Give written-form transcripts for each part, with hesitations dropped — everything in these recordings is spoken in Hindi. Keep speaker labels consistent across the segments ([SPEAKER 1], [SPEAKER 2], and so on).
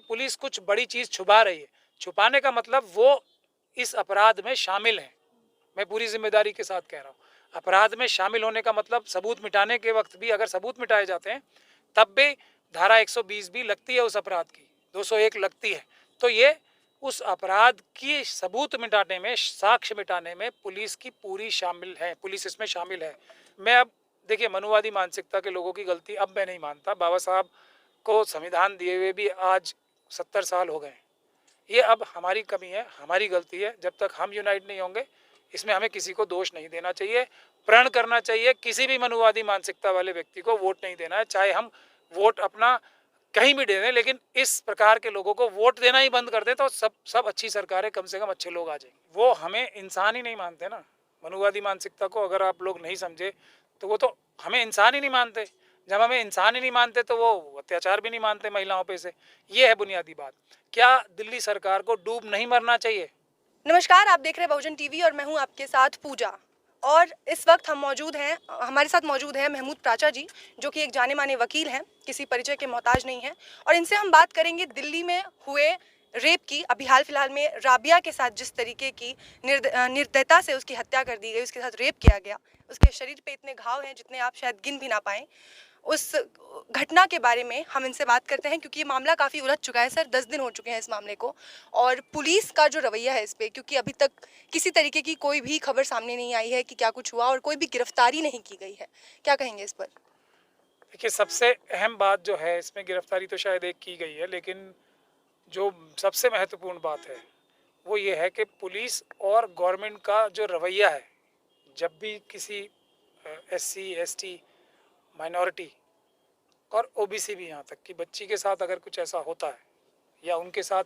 [SPEAKER 1] पुलिस कुछ बड़ी चीज छुपा रही है। छुपाने का मतलब वो इस अपराध में शामिल है। मैं पूरी जिम्मेदारी के साथ कह रहा हूँ, अपराध में शामिल होने का मतलब सबूत मिटाने के वक्त भी अगर सबूत मिटाए जाते हैं तब भी धारा 120 भी लगती है उस अपराध की, 201 लगती है। तो ये उस अपराध की सबूत मिटाने में, साक्ष्य मिटाने में पुलिस की पूरी शामिल है, पुलिस इसमें शामिल है। मैं अब देखिए, मनुवादी मानसिकता के लोगों की गलती अब मैं नहीं मानता। बाबा साहब को संविधान दिए हुए भी आज 70 साल हो गए। ये अब हमारी कमी है, हमारी गलती है। जब तक हम यूनाइट नहीं होंगे, इसमें हमें किसी को दोष नहीं देना चाहिए, प्रण करना चाहिए। किसी भी मनुवादी मानसिकता वाले व्यक्ति को वोट नहीं देना है, चाहे हम वोट अपना कहीं भी दे दें, लेकिन इस प्रकार के लोगों को वोट देना ही बंद कर दें तो सब अच्छी सरकारें, कम से कम अच्छे लोग आ जाएंगे। वो हमें इंसान ही नहीं मानते ना। मनुवादी मानसिकता को अगर आप लोग नहीं समझे तो वो तो हमें इंसान ही नहीं मानते। जब हमें इंसान ही नहीं मानते तो वो अत्याचार भी नहीं मानते महिलाओं पे से। ये है बुनियादी बात। क्या दिल्ली सरकार को डूब नहीं मरना चाहिए?
[SPEAKER 2] नमस्कार, आप देख रहे हैं बहुजन टीवी और मैं हूं आपके साथ पूजा। और इस वक्त हमारे साथ मौजूद हैं महमूद प्राचा जी, जो कि एक जाने माने वकील हैं, किसी परिचय के मोहताज नहीं हैं। और इनसे हम बात करेंगे दिल्ली में हुए रेप की। अभी हाल फिलहाल में राबिया के साथ जिस तरीके की निर्दयता से उसकी हत्या कर दी गई, उसके साथ रेप किया गया, उसके शरीर पे इतने घाव हैं जितने आप शायद गिन भी ना पाएं, उस घटना के बारे में हम इनसे बात करते हैं। क्योंकि ये मामला काफ़ी उलझ चुका है सर, 10 दिन हो चुके हैं इस मामले को। और पुलिस का जो रवैया है इस पे, क्योंकि अभी तक किसी तरीके की कोई भी खबर सामने नहीं आई है कि क्या कुछ हुआ, और कोई भी गिरफ्तारी नहीं की गई है। क्या कहेंगे इस पर?
[SPEAKER 1] देखिए, सबसे अहम बात जो है इसमें, गिरफ्तारी तो शायद एक की गई है, लेकिन जो सबसे महत्वपूर्ण बात है वो ये है कि पुलिस और गवर्नमेंट का जो रवैया है, जब भी किसी SC ST माइनॉरिटी और OBC भी, यहाँ तक कि बच्ची के साथ अगर कुछ ऐसा होता है या उनके साथ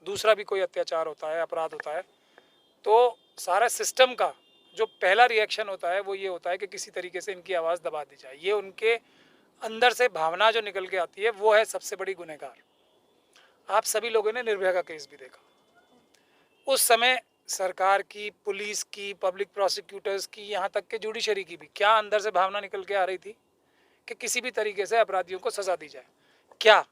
[SPEAKER 1] दूसरा भी कोई अत्याचार होता है, अपराध होता है, तो सारा सिस्टम का जो पहला रिएक्शन होता है वो ये होता है कि किसी तरीके से इनकी आवाज़ दबा दी जाए। ये उनके अंदर से भावना जो निकल के आती है वो है सबसे बड़ी गुनहगार। आप सभी लोगों ने निर्भया का केस भी देखा। उस समय सरकार की, पुलिस की, पब्लिक प्रोसिक्यूटर्स की, यहाँ तक के जुडिशरी की भी क्या अंदर से भावना निकल के आ रही थी कि किसी भी तरीके से अपराधियों को सजा दी जाए? क्या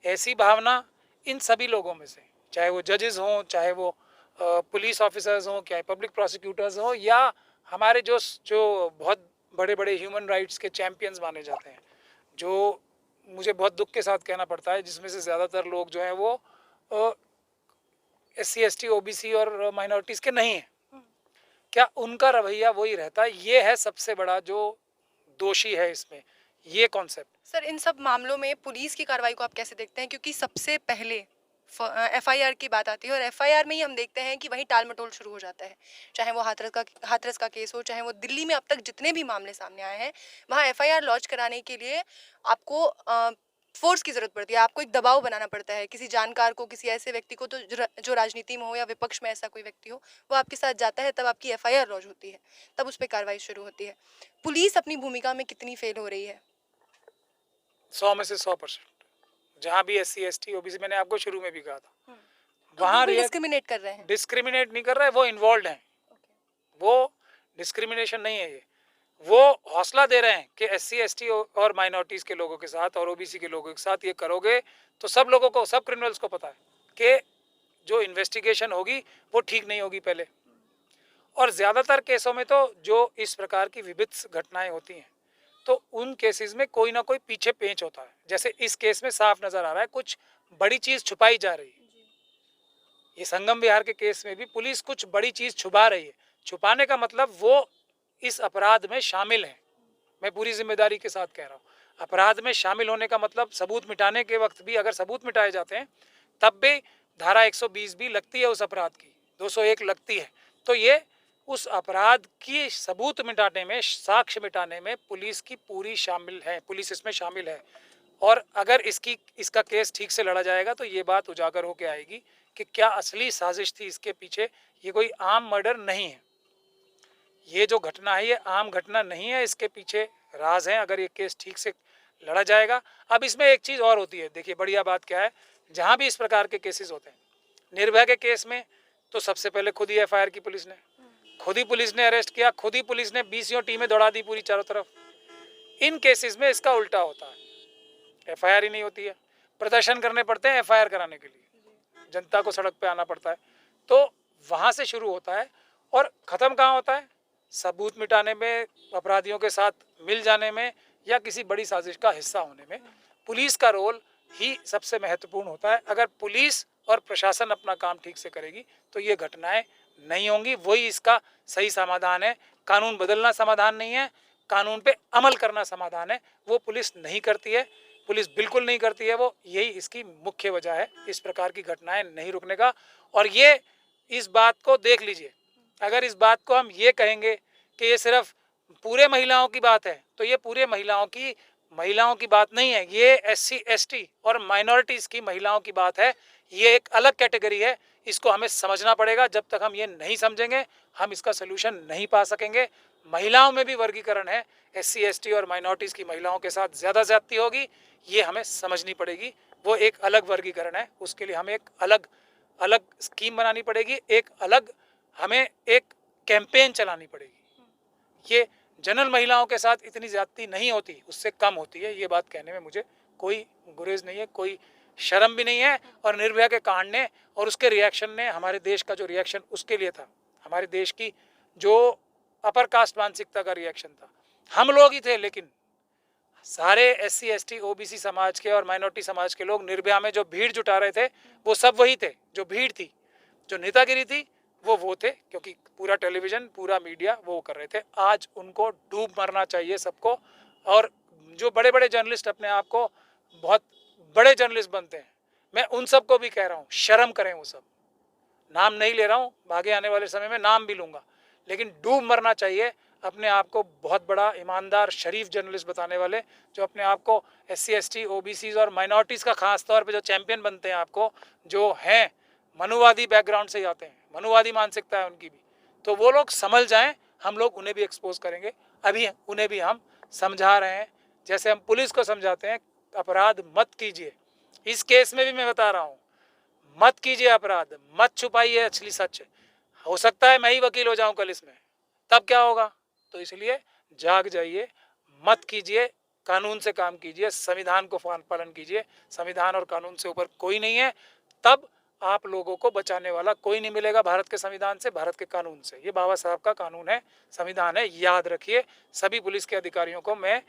[SPEAKER 1] ऐसी भावना इन सभी लोगों में से, चाहे वो जजेस हों, चाहे वो पुलिस ऑफिसर्स हों, चाहे पब्लिक प्रोसिक्यूटर्स हों, या हमारे जो जो बहुत बड़े बड़े ह्यूमन राइट्स के चैम्पियंस माने जाते हैं, जो मुझे बहुत दुख के साथ कहना पड़ता है, जिसमें से ज़्यादातर लोग जो हैं वो SC ST OBC और माइनॉरिटीज़ के नहीं हैं, क्या उनका रवैया वही रहता है? ये है सबसे बड़ा जो दोषी है इसमें, ये कॉन्सेप्ट।
[SPEAKER 2] सर, इन सब मामलों में पुलिस की कार्रवाई को आप कैसे देखते हैं? क्योंकि सबसे पहले FIR की बात आती है, और FIR में ही हम देखते हैं कि वहीं टाल मटोल शुरू हो जाता है। चाहे वो हाथरस का केस हो, चाहे वो दिल्ली में अब तक जितने भी मामले सामने आए हैं, वहाँ FIR लॉन्च कराने के लिए आपको फोर्स की जरूरत पड़ती है। आपको एक दबाव बनाना पड़ता है, किसी जानकार को, किसी ऐसे व्यक्ति को तो जो राजनीति में हो या विपक्ष में ऐसा कोई व्यक्ति हो, वो आपके साथ जाता है, तब आपकी FIR लॉन्च होती है, तब उस पर कार्रवाई शुरू होती है। पुलिस अपनी भूमिका में कितनी फेल हो रही है?
[SPEAKER 1] 100 में से 100%। जहाँ भी SC ST OBC, मैंने आपको शुरू में भी कहा था,
[SPEAKER 2] तो
[SPEAKER 1] वहाँ
[SPEAKER 2] डिस्क्रिमिनेट कर रहे हैं।
[SPEAKER 1] डिस्क्रिमिनेट नहीं कर रहा है, वो इन्वॉल्व हैं। वो डिस्क्रिमिनेशन नहीं है, ये वो हौसला दे रहे हैं कि SC ST और माइनॉरिटीज़ के लोगों के साथ और OBC के लोगों के साथ ये करोगे तो सब लोगों को, सब क्रिमिनल्स को पता है कि जो इन्वेस्टिगेशन होगी वो ठीक नहीं होगी पहले। और ज़्यादातर केसों में तो जो इस प्रकार की विभिन्न घटनाएं होती हैं, तो उन केसेस में कोई ना कोई पीछे पेंच होता है। जैसे इस केस में साफ नज़र आ रहा है कुछ बड़ी चीज़ छुपाई जा रही है। ये संगम विहार के केस में भी पुलिस कुछ बड़ी चीज़ छुपा रही है। छुपाने का मतलब वो इस अपराध में शामिल है। मैं पूरी जिम्मेदारी के साथ कह रहा हूँ, अपराध में शामिल होने का मतलब सबूत मिटाने के वक्त भी अगर सबूत मिटाए जाते हैं तब भी धारा 120 भी लगती है उस अपराध की, 201 लगती है। तो ये उस अपराध की सबूत मिटाने में, साक्ष्य मिटाने में पुलिस की पूरी शामिल है, पुलिस इसमें शामिल है। और अगर इसका केस ठीक से लड़ा जाएगा तो ये बात उजागर होकर आएगी कि क्या असली साजिश थी इसके पीछे। ये कोई आम मर्डर नहीं है, ये जो घटना है ये आम घटना नहीं है, इसके पीछे राज हैं। अगर ये केस ठीक से लड़ा जाएगा। अब इसमें एक चीज़ और होती है, देखिए बढ़िया बात क्या है, जहाँ भी इस प्रकार के केसेस होते हैं, निर्भया के केस में तो सबसे पहले खुद ही FIR की पुलिस ने, खुद ही पुलिस ने अरेस्ट किया, खुद ही पुलिस ने 20 टीमें दौड़ा दी पूरी चारों तरफ। इन केसेस में इसका उल्टा होता है, FIR ही नहीं होती है। प्रदर्शन करने पड़ते हैं FIR कराने के लिए, जनता को सड़क पे आना पड़ता है। तो वहाँ से शुरू होता है और ख़त्म कहाँ होता है? सबूत मिटाने में, अपराधियों के साथ मिल जाने में या किसी बड़ी साजिश का हिस्सा होने में। पुलिस का रोल ही सबसे महत्वपूर्ण होता है। अगर पुलिस और प्रशासन अपना काम ठीक से करेगी तो ये घटनाएं नहीं होंगी। वही इसका सही समाधान है। कानून बदलना समाधान नहीं है, कानून पे अमल करना समाधान है। वो पुलिस नहीं करती है, पुलिस बिल्कुल नहीं करती है वो, यही इसकी मुख्य वजह है इस प्रकार की घटनाएं नहीं रुकने का। और ये इस बात को देख लीजिए, अगर इस बात को हम ये कहेंगे कि ये सिर्फ पूरे महिलाओं की बात है, तो ये पूरे महिलाओं की बात नहीं है, ये SC ST और माइनॉरिटीज़ की महिलाओं की बात है। ये एक अलग कैटेगरी है, इसको हमें समझना पड़ेगा। जब तक हम ये नहीं समझेंगे हम इसका सोल्यूशन नहीं पा सकेंगे। महिलाओं में भी वर्गीकरण है, SC ST और माइनॉरिटीज़ की महिलाओं के साथ ज़्यादा ज़्यादती होगी, ये हमें समझनी पड़ेगी। वो एक अलग वर्गीकरण है, उसके लिए हमें एक अलग स्कीम बनानी पड़ेगी, एक अलग हमें एक कैंपेन चलानी पड़ेगी। ये जनरल महिलाओं के साथ इतनी ज्यादती नहीं होती, उससे कम होती है। ये बात कहने में मुझे कोई गुरेज नहीं है, कोई शर्म भी नहीं है। और निर्भया के कांड ने और उसके रिएक्शन ने, हमारे देश का जो रिएक्शन उसके लिए था, हमारे देश की जो अपर कास्ट मानसिकता का रिएक्शन था, हम लोग ही थे। लेकिन सारे SC ST OBC समाज के और माइनॉरिटी समाज के लोग निर्भया में जो भीड़ जुटा रहे थे, वो सब वही थे। जो भीड़ थी, जो नेतागिरी थी, वो थे, क्योंकि पूरा टेलीविजन, पूरा मीडिया वो कर रहे थे। आज उनको डूब मरना चाहिए सबको। और जो बड़े बड़े जर्नलिस्ट अपने आप को बहुत बड़े जर्नलिस्ट बनते हैं, मैं उन सबको भी कह रहा हूँ, शर्म करें वो सब। नाम नहीं ले रहा हूँ, आगे आने वाले समय में नाम भी लूँगा, लेकिन डूब मरना चाहिए अपने आप को बहुत बड़ा ईमानदार शरीफ जर्नलिस्ट बताने वाले, जो अपने आप को SC ST OBCs और माइनॉरिटीज़ का खास तौर पे जो चैंपियन बनते हैं, आपको जो हैं मनुवादी बैकग्राउंड से आते हैं, मनुवादी मानसिकता है उनकी भी, तो वो लोग समझ जाएं। हम लोग उन्हें भी एक्सपोज करेंगे, अभी उन्हें भी हम समझा रहे हैं, जैसे हम पुलिस को समझाते हैं अपराध मत कीजिए। इस केस में भी मैं बता रहा हूँ, मत कीजिए अपराध, मत छुपाइए असली सच। हो सकता है मैं ही वकील हो जाऊं कल इसमें, तब क्या होगा? तो इसलिए जाग जाइए, मत कीजिए, कानून से काम कीजिए, संविधान को पालन कीजिए। संविधान और कानून से ऊपर कोई नहीं है। तब आप लोगों को बचाने वाला कोई नहीं मिलेगा भारत के संविधान से, भारत के कानून से। ये बाबा साहब का कानून है, संविधान है, याद रखिए। सभी पुलिस के अधिकारियों को मैं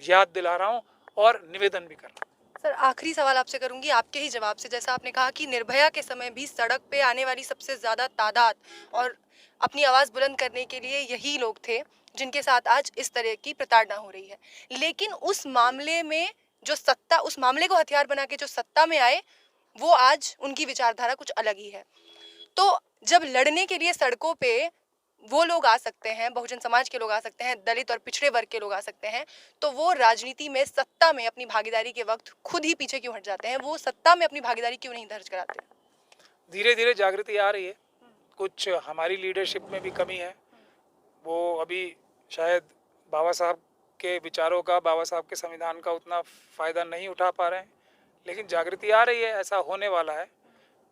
[SPEAKER 1] याद दिला रहा हूँ और निवेदन भी कर रहा हूँ।
[SPEAKER 2] सर, आखिरी सवाल आपसे करूंगी आपके ही जवाब से। जैसा आपने कहा कि निर्भया के समय भी सड़क पे आने वाली सबसे ज़्यादा तादाद और अपनी आवाज़ बुलंद करने के लिए यही लोग थे जिनके साथ आज इस तरह की प्रताड़ना हो रही है। लेकिन उस मामले में जो सत्ता, उस मामले को हथियार बना के जो सत्ता में आए, वो आज उनकी विचारधारा कुछ अलग ही है। तो जब लड़ने के लिए सड़कों पे वो लोग आ सकते हैं, बहुजन समाज के लोग आ सकते हैं, दलित और पिछड़े वर्ग के लोग आ सकते हैं, तो वो राजनीति में, सत्ता में अपनी भागीदारी के वक्त खुद ही पीछे क्यों हट जाते हैं? वो सत्ता में अपनी भागीदारी क्यों नहीं दर्ज कराते?
[SPEAKER 1] धीरे धीरे जागृति आ रही है। कुछ हमारी लीडरशिप में भी कमी है, वो अभी शायद बाबा साहब के विचारों का, बाबा साहब के संविधान का उतना फ़ायदा नहीं उठा पा रहे हैं। लेकिन जागृति आ रही है, ऐसा होने वाला है,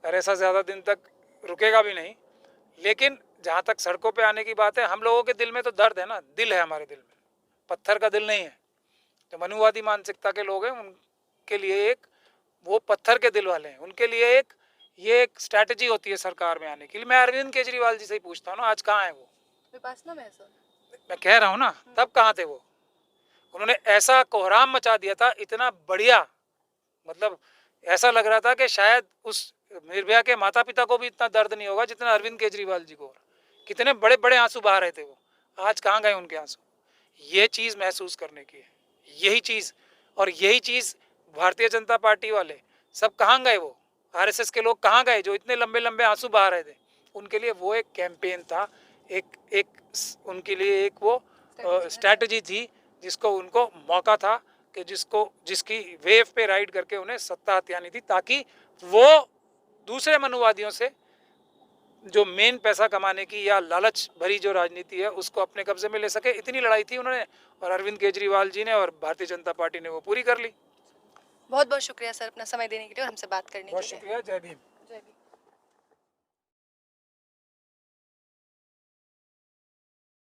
[SPEAKER 1] और ऐसा ज़्यादा दिन तक रुकेगा भी नहीं। लेकिन जहाँ तक सड़कों पे आने की बात है, हम लोगों के दिल में तो दर्द है ना, दिल है हमारे दिल में, पत्थर का दिल नहीं है। तो मनुवादी मानसिकता के लोग हैं, उनके लिए एक, वो पत्थर के दिल वाले हैं, उनके लिए एक, ये एक स्ट्रैटेजी होती है सरकार में आने के लिए। मैं अरविंद केजरीवाल जी से ही पूछता हूँ ना, आज कहाँ है वो?
[SPEAKER 2] विपासना में है सर।
[SPEAKER 1] मैं कह रहा हूँ ना, तब कहाँ थे वो? उन्होंने ऐसा कोहराम मचा दिया था, इतना बढ़िया, मतलब ऐसा लग रहा था कि शायद उस निर्भया के माता पिता को भी इतना दर्द नहीं होगा जितना अरविंद केजरीवाल जी को। कितने बड़े बड़े आंसू बहा रहे थे वो, आज कहाँ गए उनके आंसू? ये चीज़ महसूस करने की है, यही चीज़। और यही चीज़ भारतीय जनता पार्टी वाले सब कहाँ गए? वो RSS के लोग कहाँ गए जो इतने लंबे लंबे आंसू बहा रहे थे? उनके लिए वो एक कैंपेन था, एक उनके लिए एक वो स्ट्रैटेजी थी, जिसको उनको मौका था कि जिसकी वेव पे राइड करके उन्हें सत्ता हथियानी थी, ताकि वो दूसरे मनुवादियों से जो मेन पैसा कमाने की या लालच भरी जो राजनीति है उसको अपने कब्जे में ले सके। इतनी लड़ाई थी उन्होंने, और अरविंद केजरीवाल जी ने और भारतीय जनता पार्टी ने वो पूरी कर ली।
[SPEAKER 2] बहुत बहुत शुक्रिया सर अपना समय देने के लिए और हमसे बात करने के लिए।
[SPEAKER 1] बहुत शुक्रिया। जय भीम।
[SPEAKER 2] जय भीम।